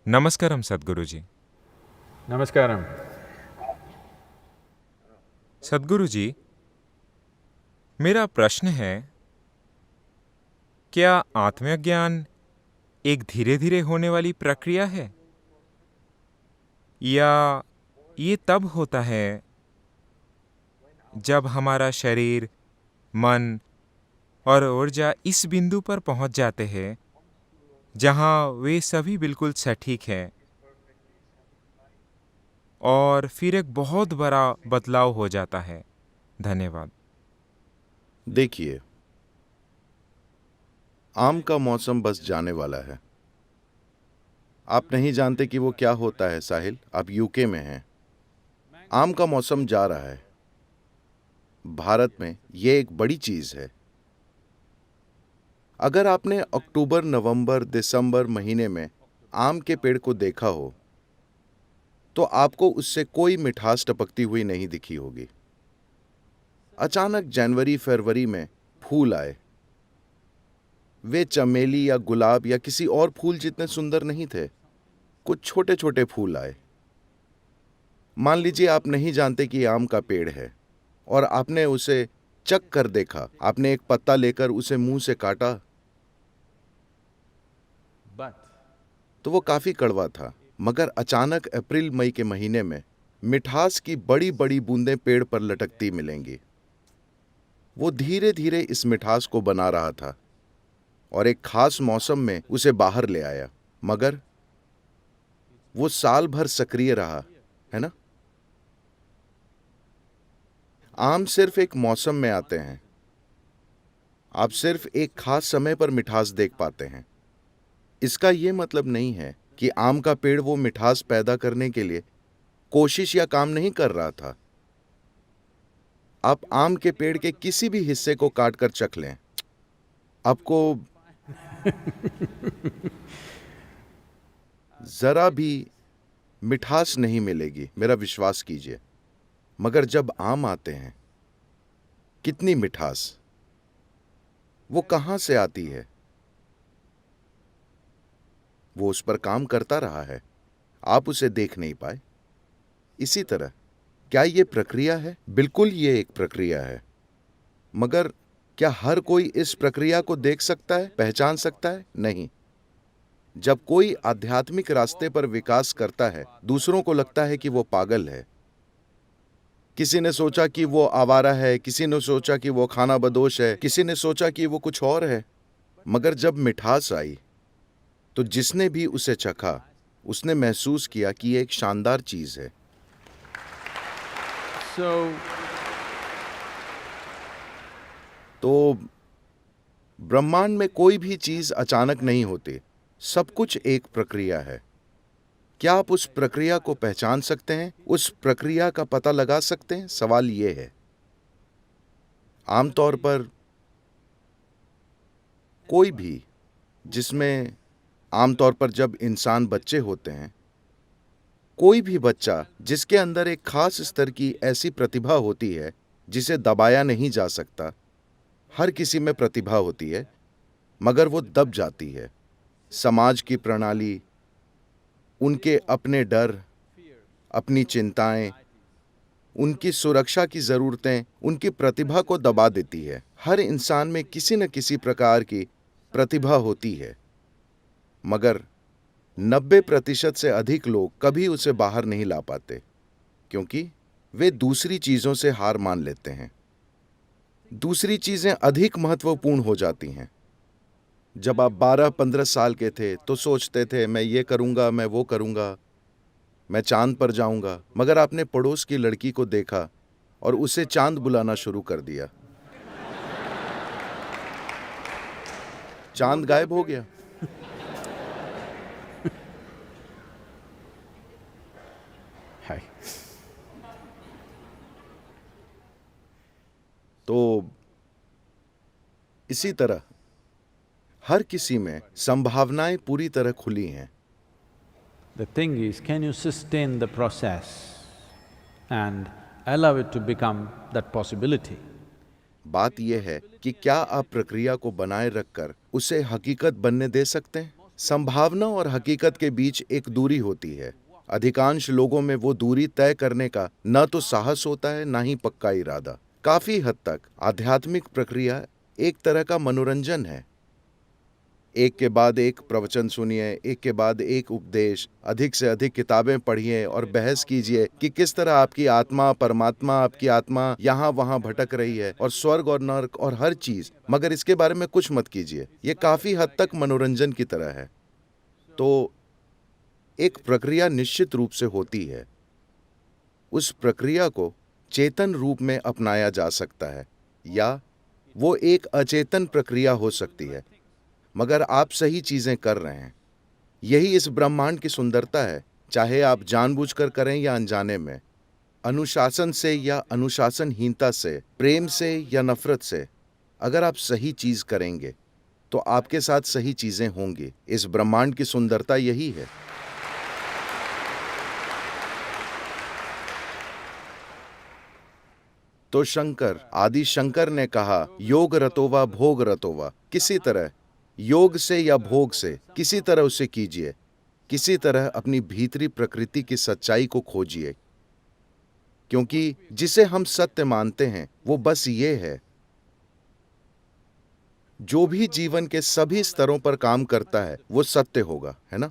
नमस्कारम सद्गुरुजी। Namaskaram. सद्गुरुजी, मेरा प्रश्न है, क्या आत्मज्ञान एक धीरे धीरे होने वाली प्रक्रिया है, या ये तब होता है जब हमारा शरीर, मन और ऊर्जा इस बिंदु पर पहुंच जाते हैं जहां वे सभी बिल्कुल सटीक हैं और फिर एक बहुत बड़ा बदलाव हो जाता है? धन्यवाद। देखिए, आम का मौसम बस जाने वाला है। आप नहीं जानते कि वो क्या होता है साहिल, आप यूके में हैं। आम का मौसम जा रहा है। भारत में ये एक बड़ी चीज है। अगर आपने अक्टूबर, नवंबर, दिसंबर महीने में आम के पेड़ को देखा हो, तो आपको उससे कोई मिठास टपकती हुई नहीं दिखी होगी। अचानक जनवरी, फरवरी में फूल आए। वे चमेली या गुलाब या किसी और फूल जितने सुंदर नहीं थे। कुछ छोटे छोटे फूल आए। मान लीजिए आप नहीं जानते कि आम का पेड़ है और आपने उसे चख कर देखा। आपने एक पत्ता लेकर उसे मुंह से काटा But तो वो काफी कड़वा था। मगर अचानक अप्रैल मई के महीने में मिठास की बड़ी बड़ी बूंदें पेड़ पर लटकती मिलेंगी। वो धीरे धीरे इस मिठास को बना रहा था और एक खास मौसम में उसे बाहर ले आया। मगर वो साल भर सक्रिय रहा, है ना? आम सिर्फ एक मौसम में आते हैं। आप सिर्फ एक खास समय पर मिठास देख पाते हैं। इसका यह मतलब नहीं है कि आम का पेड़ वो मिठास पैदा करने के लिए कोशिश या काम नहीं कर रहा था। आप आम के पेड़ के किसी भी हिस्से को काटकर चख लें, आपको जरा भी मिठास नहीं मिलेगी, मेरा विश्वास कीजिए। मगर जब आम आते हैं, कितनी मिठास! वो कहां से आती है? वो उस पर काम करता रहा है, आप उसे देख नहीं पाए। इसी तरह क्या ये प्रक्रिया है? बिल्कुल ये एक प्रक्रिया है। मगर क्या हर कोई इस प्रक्रिया को देख सकता है, पहचान सकता है? नहीं। जब कोई आध्यात्मिक रास्ते पर विकास करता है, दूसरों को लगता है कि वो पागल है। किसी ने सोचा कि वो आवारा है, किसी ने सोचा कि वो खाना बदोश है, किसी ने सोचा कि वो कुछ और है। मगर जब मिठास आई, तो जिसने भी उसे चखा, उसने महसूस किया कि ये एक शानदार चीज है। so तो ब्रह्मांड में कोई भी चीज अचानक नहीं होती। सब कुछ एक प्रक्रिया है। क्या आप उस प्रक्रिया को पहचान सकते हैं? उस प्रक्रिया का पता लगा सकते हैं? सवाल यह है। आमतौर पर कोई भी, जिसमें आमतौर पर जब इंसान बच्चे होते हैं, कोई भी बच्चा जिसके अंदर एक खास स्तर की ऐसी प्रतिभा होती है जिसे दबाया नहीं जा सकता। हर किसी में प्रतिभा होती है, मगर वो दब जाती है। समाज की प्रणाली, उनके अपने डर, अपनी चिंताएं, उनकी सुरक्षा की जरूरतें उनकी प्रतिभा को दबा देती है। हर इंसान में किसी न किसी प्रकार की प्रतिभा होती है, मगर 90% से अधिक लोग कभी उसे बाहर नहीं ला पाते, क्योंकि वे दूसरी चीजों से हार मान लेते हैं। दूसरी चीजें अधिक महत्वपूर्ण हो जाती हैं। जब आप 12-15 साल के थे तो सोचते थे, मैं ये करूंगा, मैं वो करूंगा, मैं चांद पर जाऊंगा। मगर आपने पड़ोस की लड़की को देखा और उसे चांद बुलाना शुरू कर दिया। चांद गायब हो गया। hi. तो इसी तरह हर किसी में संभावनाएं पूरी तरह खुली हैं। The thing is, can you sustain the process and allow it to become that possibility? बात यह है कि क्या आप प्रक्रिया को बनाए रखकर उसे हकीकत बनने दे सकते हैं? संभावना और हकीकत के बीच एक दूरी होती है। अधिकांश लोगों में वो दूरी तय करने का न तो साहस होता है, ना ही पक्का इरादा। काफी हद तक आध्यात्मिक प्रक्रिया एक तरह का मनोरंजन है। एक के बाद एक प्रवचन सुनिए, एक के बाद एक उपदेश, अधिक से अधिक किताबें पढ़िए और बहस कीजिए कि किस तरह आपकी आत्मा, परमात्मा, आपकी आत्मा यहाँ वहाँ भटक रही है, और स्वर्ग और नर्क और हर चीज, मगर इसके बारे में कुछ मत कीजिए। ये काफी हद तक मनोरंजन की तरह है। तो एक प्रक्रिया निश्चित रूप से होती है। उस प्रक्रिया को चेतन रूप में अपनाया जा सकता है, या वो एक अचेतन प्रक्रिया हो सकती है, मगर आप सही चीजें कर रहे हैं। यही इस ब्रह्मांड की सुंदरता है, चाहे आप जानबूझकर करें या अनजाने में, अनुशासन से या अनुशासनहीनता से, प्रेम से या नफरत से। अगर आप सही चीज करेंगे तो आपके साथ सही चीजें होंगी। इस ब्रह्मांड की सुंदरता यही है। तो शंकर, आदि शंकर ने कहा, योग रतोवा भोग रतोवा। किसी तरह, योग से या भोग से, किसी तरह उसे कीजिए। किसी तरह अपनी भीतरी प्रकृति की सच्चाई को खोजिए, क्योंकि जिसे हम सत्य मानते हैं वो बस ये है। जो भी जीवन के सभी स्तरों पर काम करता है वो सत्य होगा, है ना?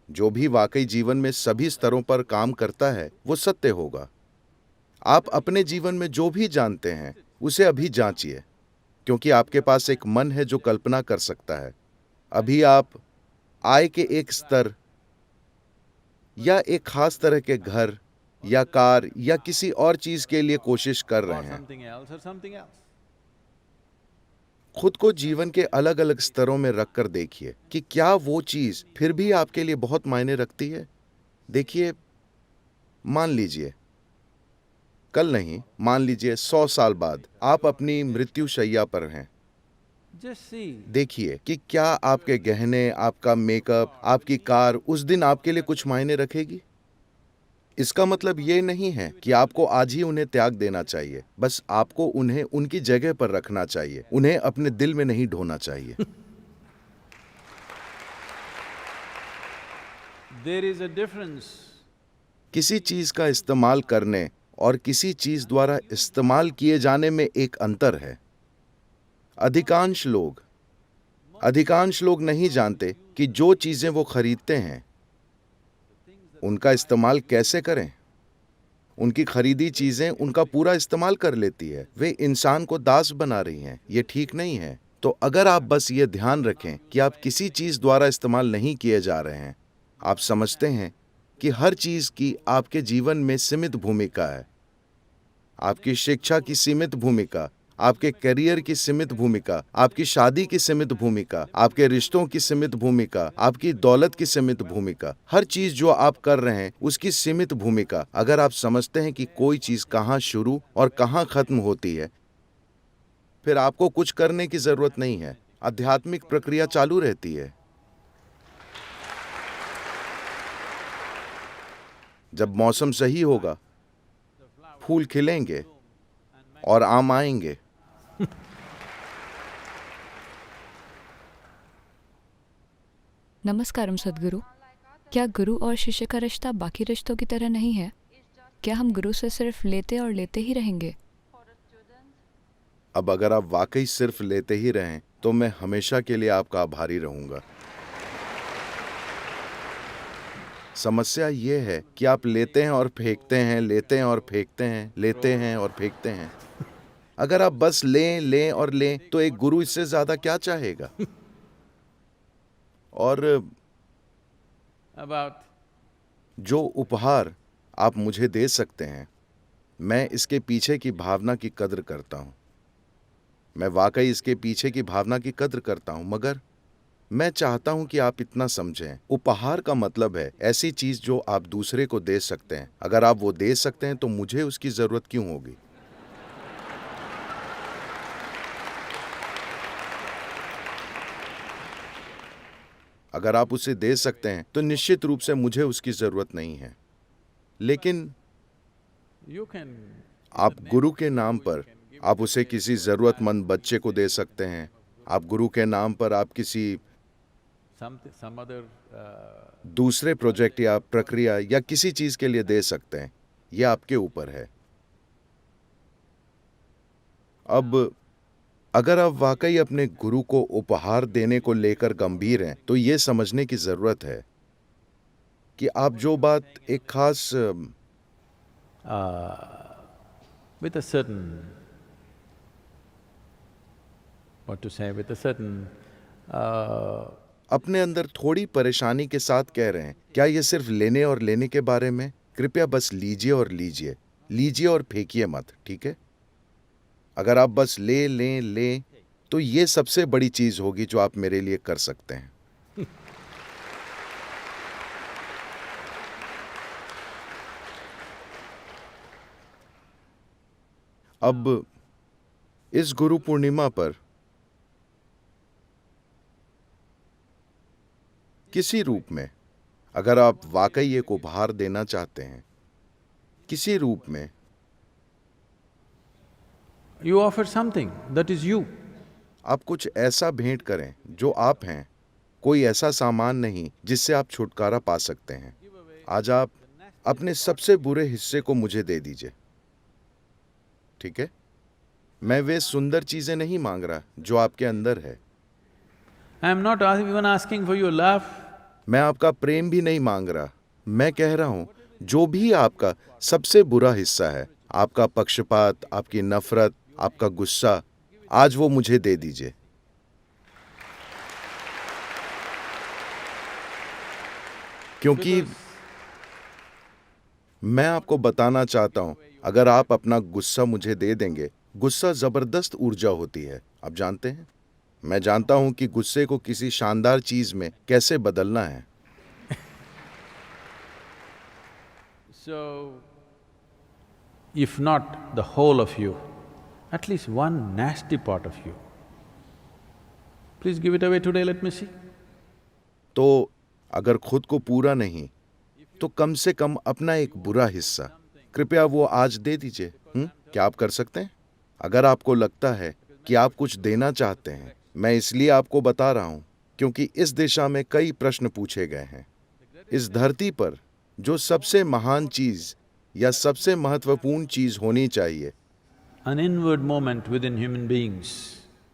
जो भी वाकई जीवन में सभी स्तरों पर काम करता है वो सत्य होगा। आप अपने जीवन में जो भी जानते हैं उसे अभी जांचिए, क्योंकि आपके पास एक मन है जो कल्पना कर सकता है। अभी आप आय के एक स्तर या एक खास तरह के घर या कार या किसी और चीज के लिए कोशिश कर or रहे हैं। something else or something else. खुद को जीवन के अलग अलग स्तरों में रखकर देखिए कि क्या वो चीज फिर भी आपके लिए बहुत मायने रखती है। देखिए, मान लीजिए कल नहीं, मान लीजिए 100 साल बाद आप अपनी मृत्यु शैया पर हैं। Just see. देखिए कि क्या आपके गहने, आपका मेकअप, आपकी कार उस दिन आपके लिए कुछ मायने रखेगी। इसका मतलब ये नहीं है कि आपको आज ही उन्हें त्याग देना चाहिए, बस आपको उन्हें उनकी जगह पर रखना चाहिए, उन्हें अपने दिल में नहीं ढोना चाहिए। There is a difference. किसी चीज का इस्तेमाल करने और किसी चीज द्वारा इस्तेमाल किए जाने में एक अंतर है। अधिकांश लोग नहीं जानते कि जो चीजें वो खरीदते हैं उनका इस्तेमाल कैसे करें। उनकी खरीदी चीजें उनका पूरा इस्तेमाल कर लेती है। वे इंसान को दास बना रही हैं। ये ठीक नहीं है। तो अगर आप बस ये ध्यान रखें कि आप किसी चीज द्वारा इस्तेमाल नहीं किए जा रहे हैं, आप समझते हैं कि हर चीज की आपके जीवन में सीमित भूमिका है। आपकी शिक्षा की सीमित भूमिका, आपके करियर की सीमित भूमिका, आपकी शादी की सीमित भूमिका, आपके रिश्तों की सीमित भूमिका, आपकी दौलत की सीमित भूमिका, हर चीज जो आप कर रहे हैं उसकी सीमित भूमिका। अगर आप समझते हैं कि कोई चीज कहाँ शुरू और कहाँ खत्म होती है, फिर आपको कुछ करने की जरूरत नहीं है। आध्यात्मिक प्रक्रिया चालू रहती है। जब मौसम सही होगा, फूल खिलेंगे और आम आएंगे। नमस्कारम सद्गुरु। क्या गुरु और शिष्य का रिश्ता बाकी रिश्तों की तरह नहीं है? क्या हम गुरु से सिर्फ लेते और लेते ही रहेंगे? अब अगर आप वाकई सिर्फ लेते ही रहें तो मैं हमेशा के लिए आपका आभारी रहूंगा। समस्या ये है कि आप लेते हैं और फेंकते हैं, लेते हैं और फेंकते हैं, लेते हैं और फेंकते हैं। अगर आप बस लें और लें तो एक गुरु इससे ज्यादा क्या चाहेगा? और About जो उपहार आप मुझे दे सकते हैं, मैं इसके पीछे की भावना की कद्र करता हूं। मैं वाकई इसके पीछे की भावना की कद्र करता हूं, मगर मैं चाहता हूं कि आप इतना समझें। उपहार का मतलब है ऐसी चीज जो आप दूसरे को दे सकते हैं। अगर आप वो दे सकते हैं तो मुझे उसकी जरूरत क्यों होगी? अगर आप उसे दे सकते हैं तो निश्चित रूप से मुझे उसकी जरूरत नहीं है। लेकिन you can. आप गुरु के नाम पर आप उसे किसी जरूरतमंद बच्चे को दे सकते हैं। आप गुरु के नाम पर आप किसी some other दूसरे प्रोजेक्ट या प्रक्रिया या किसी चीज के लिए दे सकते हैं, ये आपके ऊपर है। अब अगर आप वाकई अपने गुरु को उपहार देने को लेकर गंभीर हैं, तो ये समझने की जरूरत है कि आप जो बात एक खास with a certain, what to say, with a certain अपने अंदर थोड़ी परेशानी के साथ कह रहे हैं, क्या ये सिर्फ लेने और लेने के बारे में? कृपया बस लीजिए और लीजिए, लीजिए और फेंकिए मत, ठीक है? अगर आप बस लें, तो ये सबसे बड़ी चीज होगी जो आप मेरे लिए कर सकते हैं। अब इस गुरु पूर्णिमा पर किसी रूप में अगर आप वाकई एक उपहार देना चाहते हैं, किसी रूप में you offer something that is you. आप कुछ ऐसा भेंट करें जो आप हैं, कोई ऐसा सामान नहीं जिससे आप छुटकारा पा सकते हैं। आज आप अपने सबसे बुरे हिस्से को मुझे दे दीजिए, ठीक है? मैं वे सुंदर चीजें नहीं मांग रहा जो आपके अंदर है। I am not even asking for your love. मैं आपका प्रेम भी नहीं मांग रहा। मैं कह रहा हूं जो भी आपका सबसे बुरा हिस्सा है, आपका पक्षपात, आपकी नफरत, आपका गुस्सा, आज वो मुझे दे दीजिए। क्योंकि मैं आपको बताना चाहता हूं, अगर आप अपना गुस्सा मुझे दे देंगे, गुस्सा जबरदस्त ऊर्जा होती है, आप जानते हैं? मैं जानता हूं कि गुस्से को किसी शानदार चीज में कैसे बदलना है। So, if not the whole of you, at least one nasty part of you, please give it away today, let me see. तो अगर खुद को पूरा नहीं, तो कम से कम अपना एक बुरा हिस्सा, कृपया वो आज दे दीजिए। क्या आप कर सकते हैं? अगर आपको लगता है कि आप कुछ देना चाहते हैं, मैं इसलिए आपको बता रहा हूं क्योंकि इस दिशा में कई प्रश्न पूछे गए हैं। इस धरती पर जो सबसे महान चीज या सबसे महत्वपूर्ण चीज होनी चाहिए, An inward moment within human beings.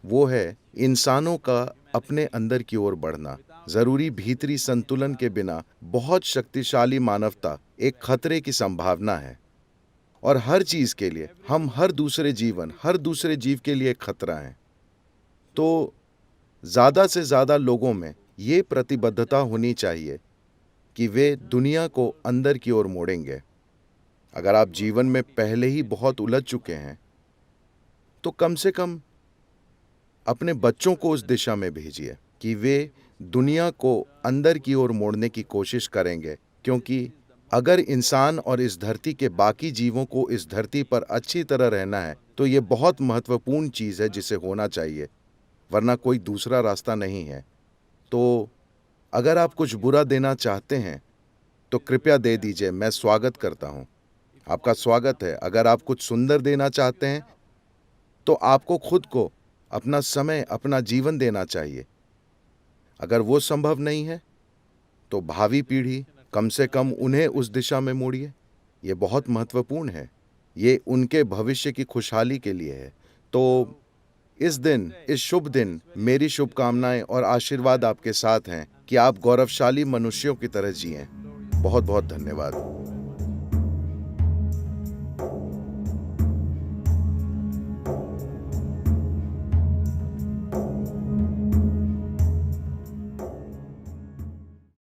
वो है इंसानों का अपने अंदर की ओर बढ़ना। जरूरी भीतरी संतुलन के बिना बहुत शक्तिशाली मानवता एक खतरे की संभावना है, और हर चीज के लिए हम हर दूसरे जीव के लिए खतरा है। तो ज्यादा से ज्यादा लोगों में ये प्रतिबद्धता होनी चाहिए कि वे दुनिया को अंदर की ओर मोड़ेंगे। अगर आप जीवन में पहले ही बहुत उलझ चुके हैं, तो कम से कम अपने बच्चों को उस दिशा में भेजिए कि वे दुनिया को अंदर की ओर मोड़ने की कोशिश करेंगे, क्योंकि अगर इंसान और इस धरती के बाकी जीवों को इस धरती पर अच्छी तरह रहना है, तो ये बहुत महत्वपूर्ण चीज है जिसे होना चाहिए, वरना कोई दूसरा रास्ता नहीं है। तो अगर आप कुछ बुरा देना चाहते हैं, तो कृपया दे दीजिए, मैं स्वागत करता हूं, आपका स्वागत है। अगर आप कुछ सुंदर देना चाहते हैं, तो आपको खुद को अपना समय, अपना जीवन देना चाहिए। अगर वो संभव नहीं है, तो भावी पीढ़ी, कम से कम उन्हें उस दिशा में मोड़िए। ये बहुत महत्वपूर्ण है, ये उनके भविष्य की खुशहाली के लिए है। तो इस दिन, इस शुभ दिन, मेरी शुभकामनाएं और आशीर्वाद आपके साथ हैं कि आप गौरवशाली मनुष्यों की तरह जिएं। बहुत बहुत धन्यवाद।